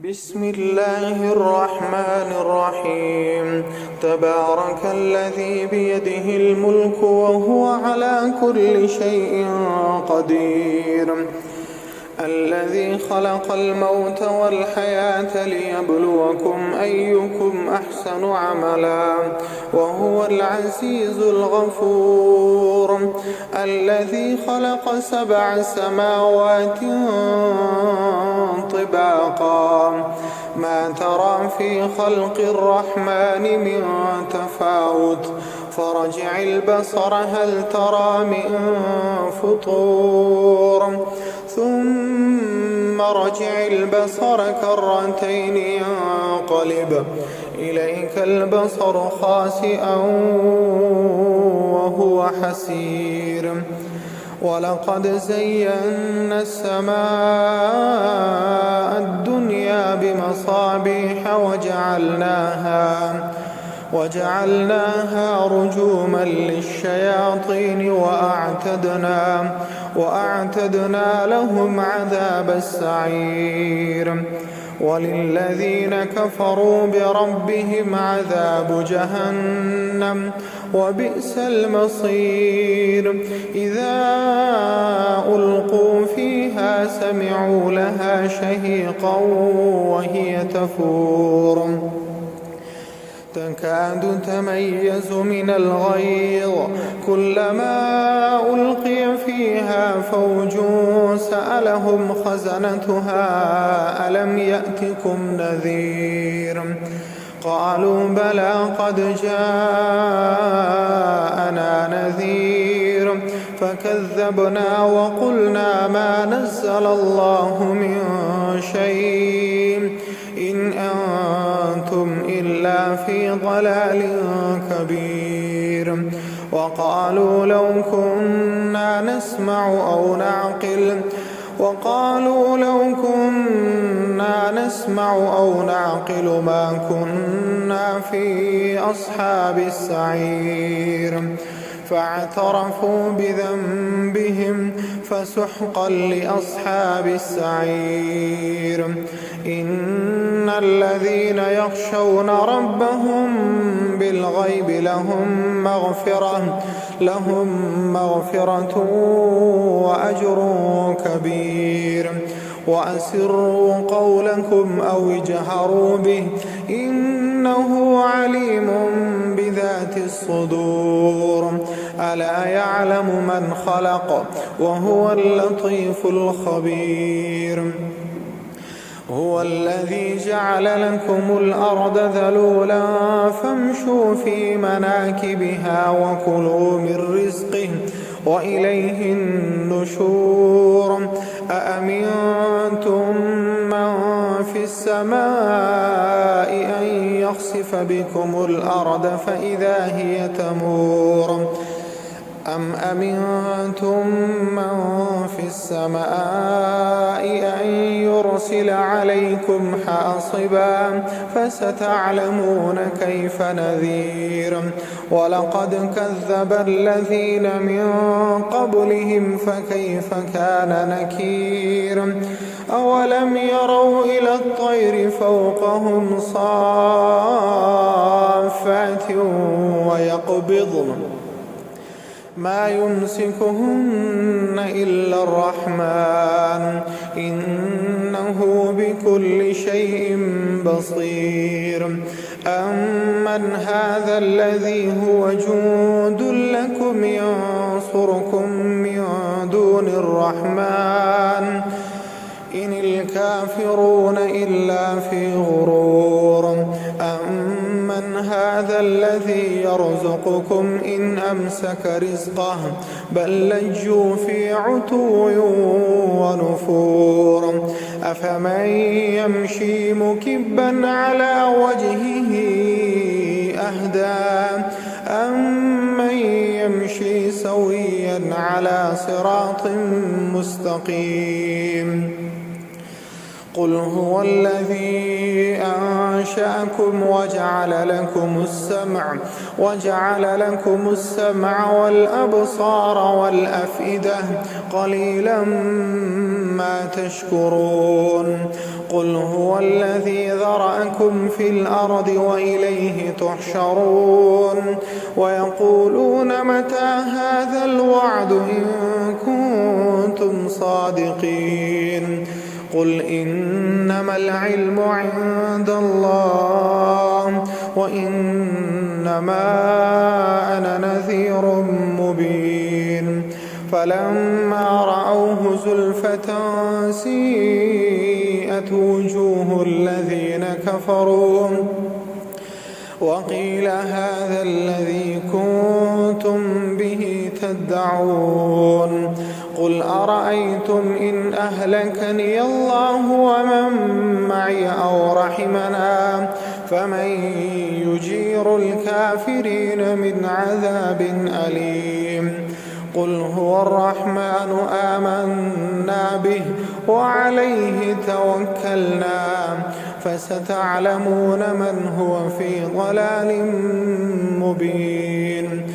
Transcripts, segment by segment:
بسم الله الرحمن الرحيم. تبارك الذي بيده الملك وهو على كل شيء قدير، الذي خلق الموت والحياة ليبلوكم أيكم أحسن عملا وهو العزيز الغفور، الذي خلق 7 سماوات طباقا ما ترى في خلق الرحمن من تفاوت فرجع البصر هل ترى من فطور ثم رجع البصر كرتين ينقلب إليك البصر خاسئا وهو حسير. ولقد زينا السماء الدنيا بمصابيح وجعلناها رجوما للشياطين وأعتدنا لهم عذاب السعير. وللذين كفروا بربهم عذاب جهنم وبئس المصير. إذا ألقوا فيها سمعوا لها شهيقا وهي تفور تكاد تميز من الغيظ كلما ألقي فيها فوج سألهم خزنتها ألم يأتكم نذير قالوا بلى قد جاءنا نذير فكذبنا وقلنا ما نزل الله من شيء إن أنتم إلا في ضلال كبير. وقالوا لو كنا نسمع أو نعقل ما كنا في أصحاب السعير فاعترفوا بذنبهم فسحقا لأصحاب السعير. إن الذين يخشون ربهم بالغيب لهم مغفرة وأجر كبير. وأسروا قولكم أو اجهروا به إنه عليم بذات الصدور. ألا يعلم من خلق وهو اللطيف الخبير. هو الذي جعل لكم الأرض ذلولا فامشوا في مناكبها وكلوا من رزقه وإليه النشور. أأمنتم من في السماء أن يخسف بكم الأرض فإذا هي تمور أم أمنتم من في السماء أن يرسل عليكم حاصبا فستعلمون كيف نذير. ولقد كذب الذين من قبلهم فكيف كان نكير. أولم يروا إلى الطير فوقهم صافات ويقبضن ما يمسكهن إلا الرحمن إنه بكل شيء بصير. أمن هذا الذي هو جند لكم ينصركم من دون الرحمن إن الكافرون إلا في غرور. أمن هذا الذي يرزقكم إن أمسك رزقه بل لجوا في عتو ونفور. أفمن يمشي مكبا على وجهه أهدى أمن يمشي سويا على صراط مستقيم. قل هو الذي أنشأكم وجعل لكم السمع والأبصار والأفئدة قليلا ما تشكرون. قل هو الذي ذرأكم في الأرض وإليه تحشرون ويقولون متى هذا الوعد إن كنتم صادقين قل إنما العلم عند الله وإنما أنا نذير مبين فلما رأوه زلفة سيئت وجوه الذين كفروا وقيل هذا الذي كنتم به تدعون قل أرأيتم إن أهلكني الله ومن معي أو رحمنا فمن يجير الكافرين من عذاب أليم قل هو الرحمن آمنا به وعليه توكلنا فستعلمون من هو في ضلال مبين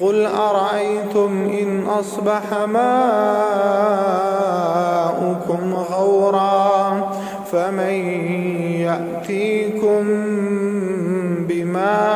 قل أرأيتم إن أصبح ماؤكم غورا فمن يأتيكم بماء